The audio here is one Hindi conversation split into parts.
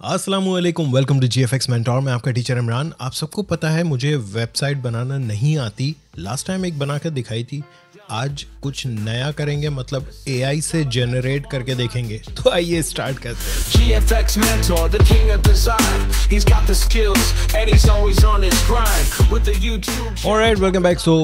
अस्सलामुअलैकुम, वेलकम टू जीएफएक्स मेंटोर। मैं आपका टीचर इमरान। आप सबको पता है मुझे वेबसाइट बनाना नहीं आती। लास्ट टाइम एक बनाकर दिखाई थी, आज कुछ नया करेंगे, मतलब एआई से जनरेट करके देखेंगे। तो आइए स्टार्ट करते हैं। GFX Mentor, the king of design. He's got the skills and he's always on his grind with the YouTube. Alright, welcome back. So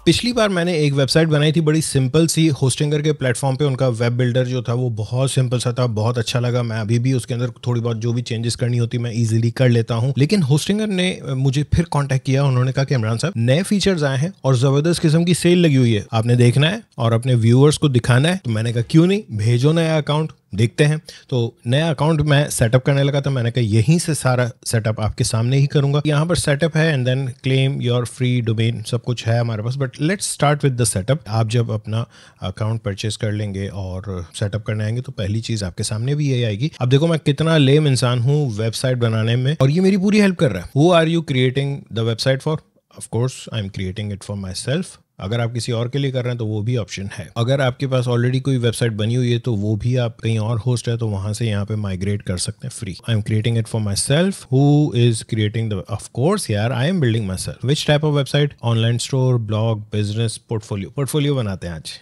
पिछली बार मैंने एक वेबसाइट बनाई थी, बड़ी सिंपल सी, होस्टिंगर के प्लेटफॉर्म पे। उनका वेब बिल्डर जो था वो बहुत सिंपल सा था, बहुत अच्छा लगा। मैं अभी भी उसके अंदर थोड़ी बहुत जो भी चेंजेस करनी होती मैं इजीली कर लेता हूँ। लेकिन होस्टिंगर ने मुझे फिर कांटेक्ट किया। उन्होंने कहा कि इमरान साहब, नए फीचर्स आए हैं और जबरदस्त किस्म की सेल लगी हुई है, आपने देखना है और अपने व्यूअर्स को दिखाना है। तो मैंने कहा क्यों नहीं, भेजो नया अकाउंट, देखते हैं। तो नया अकाउंट मैं सेटअप करने लगा। तो मैंने कहा यहीं से सारा सेटअप आपके सामने ही करूंगा। यहाँ पर सेटअप है and then claim your free domain, सब कुछ है हमारे पास। But let's start with the setup. आप जब अपना अकाउंट परचेज कर लेंगे और सेटअप करने आएंगे तो पहली चीज़ आपके सामने भी यही आएगी। अब देखो मैं कितना लेम इंसान हूँ वेबसाइट बनाने में, और ये मेरी पूरी हेल्प कर रहा है। Who are you creating the website for? Of course I am creating it for myself. अगर आप किसी और के लिए कर रहे हैं तो वो भी ऑप्शन है। अगर आपके पास ऑलरेडी कोई वेबसाइट बनी हुई है तो वो भी आप कहीं और होस्ट है तो वहां से यहाँ पे माइग्रेट कर सकते हैं free. I am creating it for myself. Who is creating the? Of course यार, I am building myself. Which type of website? Online store, blog, business, portfolio. Portfolio बनाते हैं आज।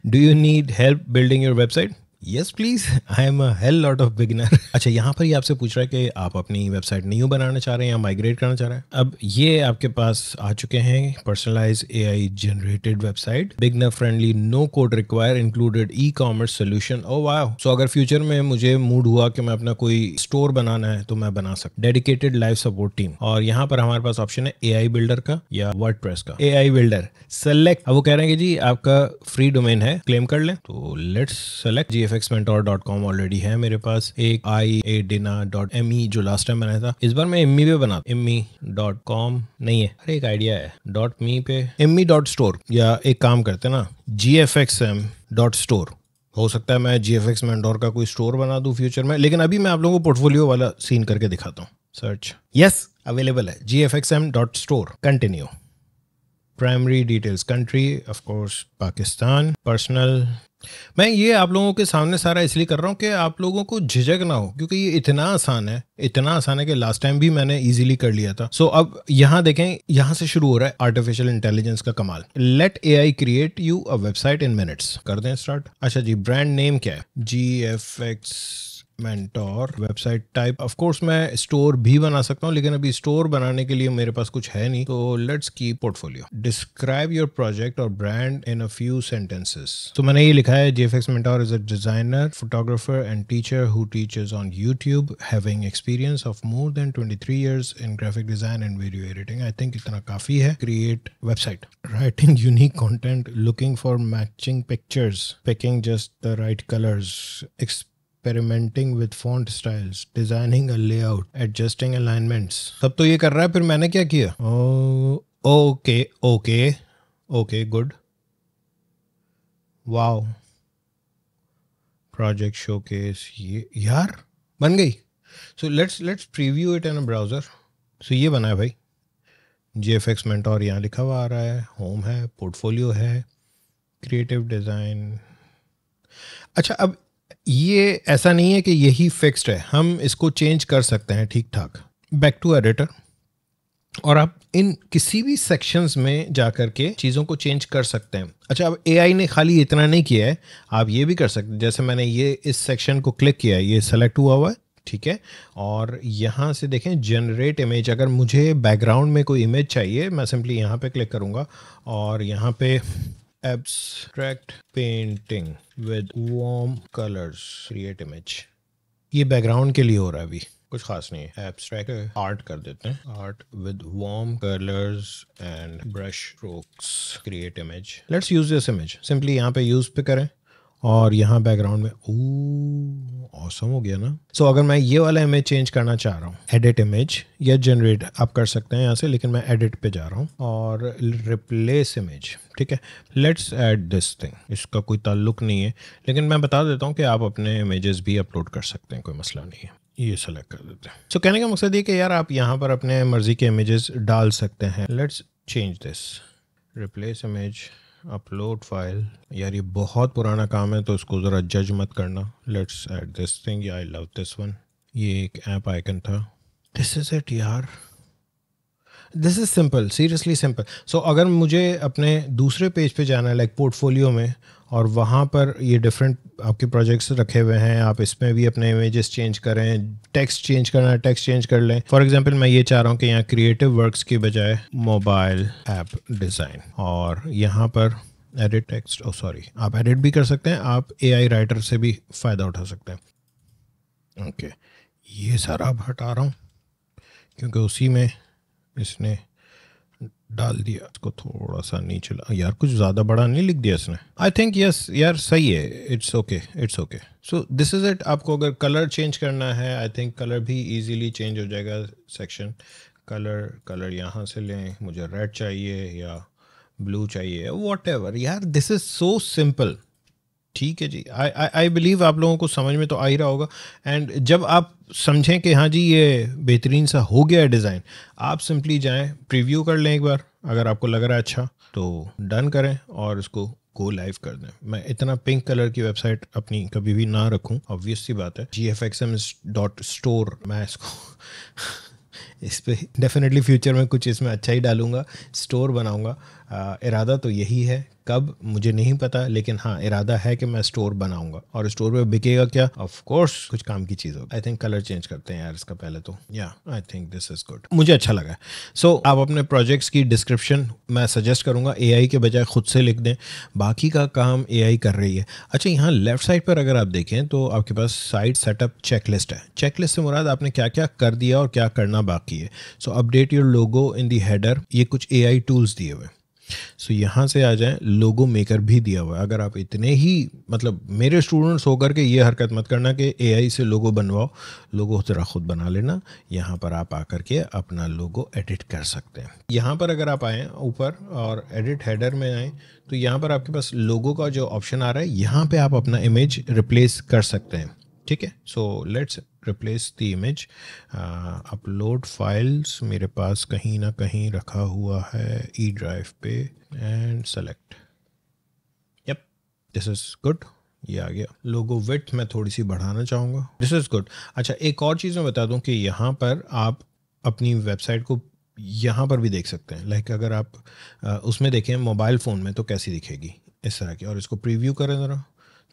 Do you need help building your website? Yes please, I am a hell lot of beginner. अच्छा, यहाँ पर ही आपसे पूछ रहा है कि आप अपनी वेबसाइट न्यू बनाना चाह रहे हैं या माइग्रेट करना चाह रहे हैं। अब ये आपके पास आ चुके हैं personalised AI generated website, beginner friendly, no code require, included ecommerce solution. ओ वाह! सो अगर फ्यूचर में मुझे मूड हुआ कि मैं अपना कोई स्टोर बनाना है तो मैं बना सकता। Dedicated live support team. और यहाँ पर हमारे पास ऑप्शन है एआई बिल्डर का या वर्डप्रेस का। AI builder select. अब वो कह रहे हैं कि जी आपका फ्री डोमेन है, क्लेम कर लें। तो लेट्स सेलेक्ट। gfxmentor.com ऑलरेडी है मेरे पास। एक iadina.me जो लास्ट टाइम बनाया था, इस बार मैं इम्मी पे बना। immi.com नहीं है, अरे एक आइडिया है, .me पे immi.store। या एक काम करते हैं ना, gfxm.store। हो सकता है मैं GFX Mentor का कोई स्टोर बना दूं फ्यूचर में, लेकिन अभी मैं आप लोगों को पोर्टफोलियो वाला सीन करके दिखाता हूँ। सर्च, यस, अवेलेबल है gfxm.store। Continue. Primary details, country of course Pakistan, personal. मैं ये आप लोगों के सामने सारा इसलिए कर रहा हूँ कि आप लोगों को झिझक ना हो, क्योंकि ये इतना आसान है, इतना आसान है कि लास्ट टाइम भी मैंने इजीली कर लिया था। सो अब यहाँ देखें, यहाँ से शुरू हो रहा है आर्टिफिशियल इंटेलिजेंस का कमाल। Let AI create you a website in minutes. कर दें स्टार्ट। अच्छा जी, ब्रांड नेम क्या है? GFX mentor. Website type, of course मैं स्टोर भी बना सकता हूँ, लेकिन अभी स्टोर बनाने के लिए मेरे पास कुछ है नहीं, तो let's keep portfolio. Describe your project और brand in a few sentences. तो मैंने ये लिखा है, GFX mentor is a designer, photographer and teacher who teaches on YouTube, having experience of more than 23 years in graphic design and video editing। I think इतना काफी है। Create website, writing unique content, looking for matching pictures, picking just the right colours, experimenting with font styles, designing a layout, adjusting alignments। सब तो ये कर रहा है, फिर मैंने क्या किया? Okay good, wow, project showcase, ये यार बन गई। So let's preview it in a browser. So ये बना है भाई, GFX Mentor यहाँ लिखा हुआ आ रहा है, होम है, पोर्टफोलियो है, क्रिएटिव डिज़ाइन। अच्छा, अब ये ऐसा नहीं है कि यही फिक्स्ड है, हम इसको चेंज कर सकते हैं ठीक ठाक। बैक टू एडिटर, और आप इन किसी भी सेक्शंस में जाकर के चीज़ों को चेंज कर सकते हैं। अच्छा, अब एआई ने खाली इतना नहीं किया है, आप ये भी कर सकते हैं। जैसे मैंने ये इस सेक्शन को क्लिक किया है, ये सेलेक्ट हुआ है, ठीक है। और यहाँ से देखें जनरेट इमेज। अगर मुझे बैकग्राउंड में कोई इमेज चाहिए, मैं सिंपली यहाँ पे क्लिक करूँगा और यहाँ पे abstract painting with warm colours, create image. ये बैकग्राउंड के लिए हो रहा है, अभी कुछ खास नहीं है। एब्स्ट्रैक्ट आर्ट कर देते हैं, art with warm colours and brush strokes, create image. Let's use this image. Simply यहाँ पे यूज पे करें और यहाँ बैकग्राउंड में ऑसम हो गया ना। सो अगर मैं ये वाला इमेज चेंज करना चाह रहा हूँ, एडिट इमेज या जनरेट आप कर सकते हैं यहाँ से, लेकिन मैं एडिट पे जा रहा हूँ और रिप्लेस इमेज, ठीक है। Let's add this thing. इसका कोई ताल्लुक नहीं है, लेकिन मैं बता देता हूँ कि आप अपने इमेजेस भी अपलोड कर सकते हैं, कोई मसला नहीं है। ये सेलेक्ट कर देते हैं। सो कहने का मकसद ये कि यार आप यहाँ पर अपने मर्जी के इमेजेस डाल सकते हैं। Let's change this, replace image, upload file. यार ये बहुत पुराना काम है तो इसको ज़रा जज मत करना। Let's add this thing, I love this one. ये एक ऐप आइकन था। दिस इज इट यार, this is simple, seriously simple. So अगर मुझे अपने दूसरे पेज पे जाना है लाइक पोर्टफोलियो में, और वहाँ पर ये डिफरेंट आपके प्रोजेक्ट्स रखे हुए हैं, आप इसमें भी अपने इमेजेस चेंज करें, टेक्स्ट चेंज करना है टेक्स्ट चेंज कर लें। फॉर एग्जांपल मैं ये चाह रहा हूँ कि यहाँ क्रिएटिव वर्क्स की बजाय मोबाइल ऐप डिज़ाइन, और यहाँ पर एडिट टेक्स्ट, सॉरी आप एडिट भी कर सकते हैं, आप AI राइटर से भी फ़ायदा उठा सकते हैं। ओके, ये सारा अब हटा रहा हूँ क्योंकि उसी में इसने डाल दिया। इसको थोड़ा सा नीचे यार, कुछ ज़्यादा बड़ा नहीं लिख दिया इसने। आई थिंक यस यार, सही है, it's okay it's okay. So this is it. आपको अगर कलर चेंज करना है, आई थिंक कलर भी इजीली चेंज हो जाएगा। सेक्शन कलर यहाँ से लें, मुझे रेड चाहिए या ब्लू चाहिए, व्हाटएवर यार, दिस इज़ सो सिंपल। ठीक है जी, आई बिलीव आप लोगों को समझ में तो आ ही रहा होगा। एंड जब आप समझें कि हाँ जी ये बेहतरीन सा हो गया है डिज़ाइन, आप सिंपली जाएं, प्रीव्यू कर लें एक बार, अगर आपको लग रहा है अच्छा तो डन करें और इसको गो लाइव कर दें। मैं इतना पिंक कलर की वेबसाइट अपनी कभी भी ना रखूं, ऑब्वियस सी बात है। gfxm.store, मैं इसको इस पे डेफिनेटली फ्यूचर में कुछ इसमें अच्छा ही डालूंगा, स्टोर बनाऊंगा। इरादा तो यही है, कब मुझे नहीं पता, लेकिन हाँ इरादा है कि मैं स्टोर बनाऊंगा। और स्टोर पे बिकेगा क्या, ऑफ कोर्स कुछ काम की चीज़ होगी। आई थिंक कलर चेंज करते हैं यार इसका पहले तो, या I think this is good, मुझे अच्छा लगा। सो आप अपने प्रोजेक्ट्स की डिस्क्रिप्शन मैं सजेस्ट करूंगा AI के बजाय खुद से लिख दें, बाकी का काम AI कर रही है। अच्छा, यहाँ लेफ्ट साइड पर अगर आप देखें तो आपके पास साइट सेटअप चेकलिस्ट है। चेकलिस्ट से मुराद आपने क्या क्या कर दिया और क्या करना बाकी है। सो update your logo in the header, ये कुछ AI टूल्स दिए हुए। सो यहाँ से आ जाएं, लोगो मेकर भी दिया हुआ है। अगर आप इतने ही मतलब मेरे स्टूडेंट्स होकर के ये हरकत मत करना कि AI से लोगो बनवाओ, लोगो ज़रा खुद बना लेना। यहाँ पर आप आकर के अपना लोगो एडिट कर सकते हैं। यहाँ पर अगर आप आएँ ऊपर और एडिट हेडर में आएँ तो यहाँ पर आपके पास लोगो का जो ऑप्शन आ रहा है, यहाँ पे आप अपना इमेज रिप्लेस कर सकते हैं। ठीक है, so let's replace the image. Upload files मेरे पास कहीं ना कहीं रखा हुआ है ई ड्राइव पे, and select. Yup, this is good, ये आ गया। लोगो विड्थ मैं थोड़ी सी बढ़ाना चाहूँगा, दिस इज़ गुड। अच्छा, एक और चीज़ मैं बता दूं कि यहाँ पर आप अपनी वेबसाइट को यहाँ पर भी देख सकते हैं। लाइक अगर आप उसमें देखें मोबाइल फ़ोन में तो कैसी दिखेगी इस तरह की, और इसको प्रीव्यू करें ज़रा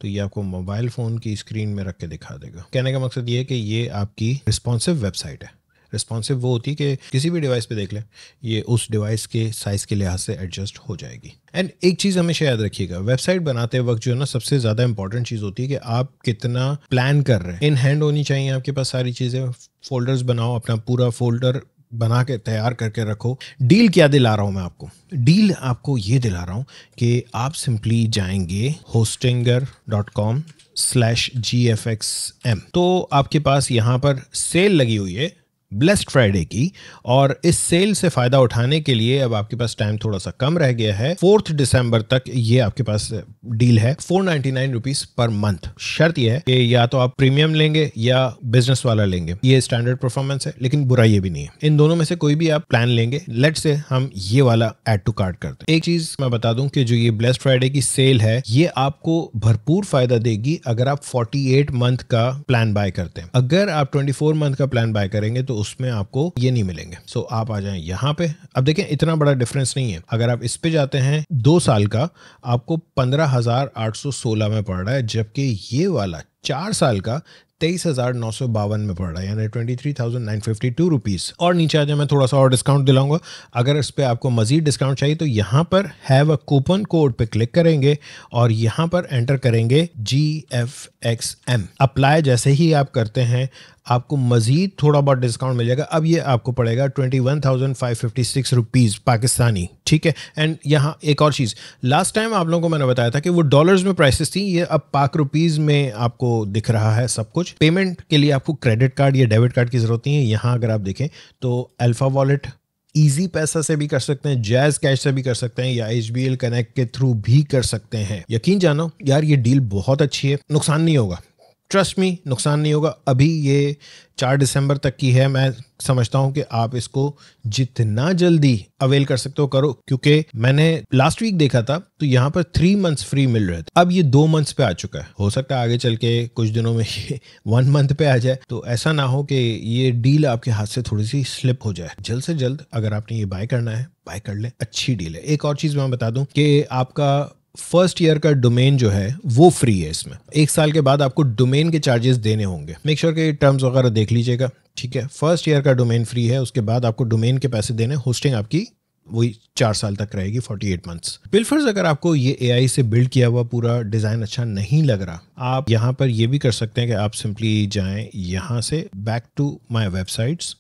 तो ये आपको मोबाइल फ़ोन की स्क्रीन में रख के दिखा देगा। कहने का मकसद ये है कि ये आपकी रिस्पॉन्सिव वेबसाइट है। रिस्पॉन्सिव वो होती है कि किसी भी डिवाइस पे देख लें, ये उस डिवाइस के साइज़ के लिहाज से एडजस्ट हो जाएगी। एंड एक चीज़ हमेशा याद रखिएगा, वेबसाइट बनाते वक्त जो है ना सबसे ज़्यादा इंपॉर्टेंट चीज़ होती है कि आप कितना प्लान कर रहे हैं। इन हैंड होनी चाहिए आपके पास सारी चीज़ें। फोल्डर्स बनाओ, अपना पूरा फोल्डर बना के तैयार करके रखो। डील क्या दिला रहा हूँ मैं आपको, डील आपको ये दिला रहा हूँ कि आप सिंपली जाएंगे hostinger.com/gfxm, तो आपके पास यहाँ पर सेल लगी हुई है ब्लेस्ड फ्राइडे की, और इस सेल से फ़ायदा उठाने के लिए अब आपके पास टाइम थोड़ा सा कम रह गया है। 4 दिसंबर तक ये आपके पास डील है, 499 रुपीज़ पर मंथ। शर्त यह है कि या तो आप प्रीमियम लेंगे या बिजनेस वाला लेंगे, ये स्टैंडर्ड परफॉर्मेंस है, लेकिन बुरा ये भी नहीं है। इन दोनों में से कोई भी आप प्लान लेंगे, लेट्स से हम ये वाला ऐड टू कार्ट करते हैं। एक चीज़ मैं बता दूं कि जो ये ब्लेस्ड फ्राइडे की सेल है, ये आपको भरपूर फ़ायदा देगी अगर आप 48 मंथ का प्लान बाय करते हैं। अगर आप 24 मंथ का प्लान बाय करेंगे तो उसमें आपको ये नहीं मिलेंगे। सो आप आ जाएं यहाँ पे। अब देखें इतना बड़ा डिफरेंस नहीं है। अगर आप इस पे जाते हैं 2 साल का, आपको 15,816 में पड़ रहा है, जबकि ये वाला 4 साल का 23,952 में पड़ रहा है, यानी 23,952 रुपीज़। और नीचे आ जाए, मैं थोड़ा सा और डिस्काउंट दिलाऊंगा। अगर इस पर आपको मजीद डिस्काउंट चाहिए तो यहाँ पर हैव अ कूपन कोड पे क्लिक करेंगे और यहाँ पर एंटर करेंगे GFXM। अप्लाई जैसे ही आप करते हैं आपको मजीद थोड़ा बहुत डिस्काउंट मिल जाएगा। अब ये आपको पड़ेगा 21,556 रुपीज़ पाकिस्तानी। ठीक है, एंड यहाँ एक और चीज़, लास्ट टाइम आप लोगों को मैंने बताया था कि वो डॉलर्स में प्राइसेस थी, ये अब पाक रुपीज़ में आपको दिख रहा है सब कुछ। पेमेंट के लिए आपको क्रेडिट कार्ड या डेबिट कार्ड की ज़रूरत नहीं है। यहाँ अगर आप देखें तो अल्फ़ा वॉलेट, ईजी पैसा से भी कर सकते हैं, जैज़ कैश से भी कर सकते हैं, या HBL कनेक्ट के थ्रू भी कर सकते हैं। यकीन जानो यार, ये डील बहुत अच्छी है, नुकसान नहीं होगा, ट्रस्ट मी, नुकसान नहीं होगा। अभी ये 4 दिसंबर तक की है। मैं समझता हूं कि आप इसको जितना जल्दी अवेल कर सकते हो करो, क्योंकि मैंने लास्ट वीक देखा था तो यहाँ पर 3 मंथ्स फ्री मिल रहे थे। अब ये 2 मंथ्स पे आ चुका है। हो सकता है आगे चल के कुछ दिनों में ये 1 मंथ पे आ जाए, तो ऐसा ना हो कि ये डील आपके हाथ से थोड़ी सी स्लिप हो जाए। जल्द से जल्द अगर आपने ये बाय करना है, बाय कर ले, अच्छी डील है। एक और चीज़ मैं बता दूं कि आपका फर्स्ट ईयर का डोमेन जो है वो फ्री है। इसमें 1 साल के बाद आपको डोमेन के चार्जेस देने होंगे। मेक श्योर के टर्म्स वगैरह देख लीजिएगा, ठीक है। फर्स्ट ईयर का डोमेन फ्री है, उसके बाद आपको डोमेन के पैसे देने। होस्टिंग आपकी वही 4 साल तक रहेगी, 48 मंथ्स। पिलफर्स, अगर आपको ये AI से बिल्ड किया हुआ पूरा डिज़ाइन अच्छा नहीं लग रहा, आप यहाँ पर ये भी कर सकते हैं कि आप सिंपली जाएँ यहाँ से बैक टू माई वेबसाइट्स,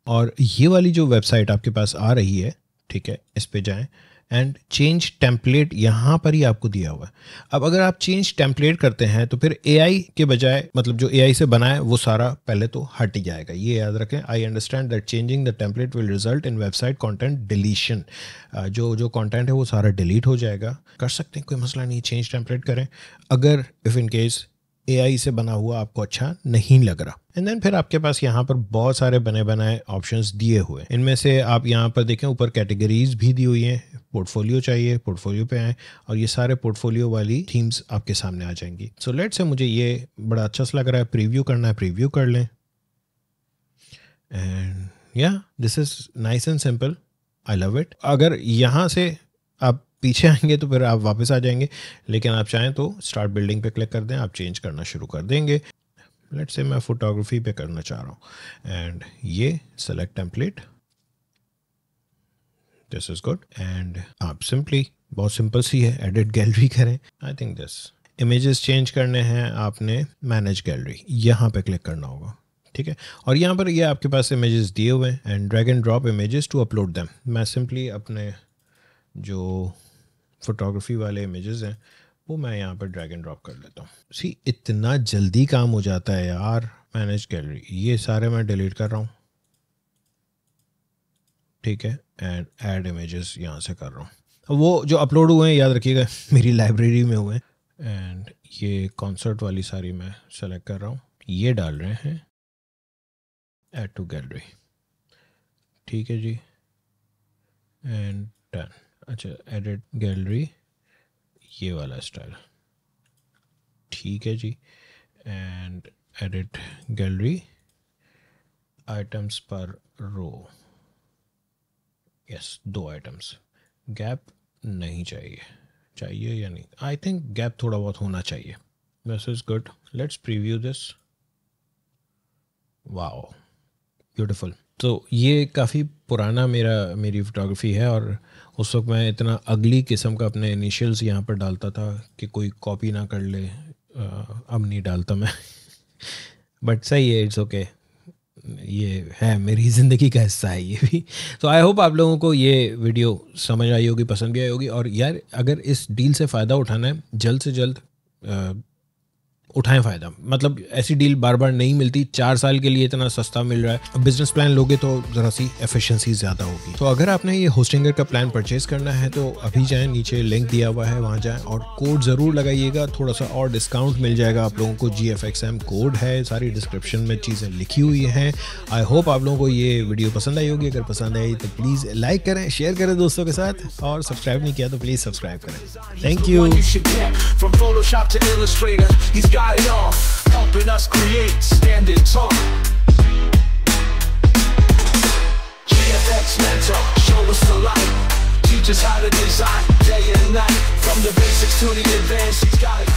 और ये वाली जो वेबसाइट आपके पास आ रही है, ठीक है, इस पे जाएं एंड चेंज टेम्पलेट यहाँ पर ही आपको दिया हुआ है। अब अगर आप चेंज टेम्पलेट करते हैं तो फिर AI के बजाय, मतलब जो AI से बना है वो सारा पहले तो हट ही जाएगा। ये याद रखें। I understand that changing the template will result in website content deletion. जो कंटेंट है वो सारा डिलीट हो जाएगा। कर सकते हैं, कोई मसला नहीं, चेंज टेम्पलेट करें अगर इफ़ इन केस AI से बना हुआ आपको अच्छा नहीं लग रहा। एंड देन फिर आपके पास यहाँ पर बहुत सारे बने बनाए ऑप्शंस दिए हुए। इनमें से आप यहाँ पर देखें, ऊपर कैटेगरीज भी दी हुई हैं। पोर्टफोलियो चाहिए, पोर्टफोलियो पे आएँ और ये सारे पोर्टफोलियो वाली थीम्स आपके सामने आ जाएंगी। सो लेट्स से मुझे ये बड़ा अच्छा सा लग रहा है, प्रीव्यू करना है, प्रीव्यू कर लें। एंड या this is nice and simple, I love it. अगर यहाँ से आप पीछे आएंगे तो फिर आप वापस आ जाएंगे, लेकिन आप चाहें तो स्टार्ट बिल्डिंग पे क्लिक कर दें, आप चेंज करना शुरू कर देंगे। लेट्स से मैं फोटोग्राफी पे करना चाह रहा हूँ एंड ये select template, this is good. And आप सिंपली, बहुत सिंपल सी है, एडिट गैलरी करें। I think this images change करने हैं आपने, मैनेज गैलरी यहाँ पे क्लिक करना होगा, ठीक है। और यहाँ पर ये आपके पास इमेजेस दिए हुए हैं and drag and drop images to upload them. मैं सिंपली अपने जो फोटोग्राफी वाले इमेजेस हैं वो मैं यहाँ पर ड्रैग एंड ड्रॉप कर लेता हूँ। सी, इतना जल्दी काम हो जाता है यार। मैनेज गैलरी, ये सारे मैं डिलीट कर रहा हूँ, ठीक है, एंड ऐड इमेजेस यहाँ से कर रहा हूँ। वो जो अपलोड हुए हैं याद रखिएगा मेरी लाइब्रेरी में हुए हैं। एंड ये कॉन्सर्ट वाली सारी मैं सेलेक्ट कर रहा हूँ, ये डाल रहे हैं ऐड टू गैलरी, ठीक है जी, एंड डन। अच्छा, एडिट गैलरी, ये वाला स्टाइल, ठीक है जी, एंड एडिट गैलरी आइटम्स पर रो, यस, 2 आइटम्स। गैप नहीं चाहिए, चाहिए या नहीं, आई थिंक गैप थोड़ा बहुत होना चाहिए। This is good, let's preview this. Wow, beautiful. तो ये काफ़ी पुराना मेरी फोटोग्राफी है और उस वक्त मैं इतना अगली किस्म का अपने इनिशियल्स यहाँ पर डालता था कि कोई कॉपी ना कर ले। अब नहीं डालता मैं बट सही है, इट्स ओके, ये है मेरी ज़िंदगी का हिस्सा है ये भी। तो आई होप आप लोगों को ये वीडियो समझ आई होगी, पसंद भी आई होगी। और यार, अगर इस डील से फ़ायदा उठाना है, जल्द से जल्द उठाएं फ़ायदा। मतलब ऐसी डील बार बार नहीं मिलती। 4 साल के लिए इतना सस्ता मिल रहा है। बिजनेस प्लान लोगे तो ज़रा सी एफिशिएंसी ज़्यादा होगी। तो अगर आपने ये होस्टिंगर का प्लान परचेज करना है तो अभी जाएं, नीचे लिंक दिया हुआ है, वहाँ जाएं और कोड ज़रूर लगाइएगा। थोड़ा सा और डिस्काउंट मिल जाएगा आप लोगों को। GFXM कोड है, सारी डिस्क्रिप्शन में चीज़ें लिखी हुई हैं। आई होप आप लोगों को ये वीडियो पसंद आई होगी। अगर पसंद आई तो प्लीज़ लाइक करें, शेयर करें दोस्तों के साथ, और सब्सक्राइब नहीं किया तो प्लीज़ सब्सक्राइब करें। Thank you. Helping us create standard talk. GFX Mentor, show us the light. Teach us how to design day and night. From the basics to the advanced, he's got it.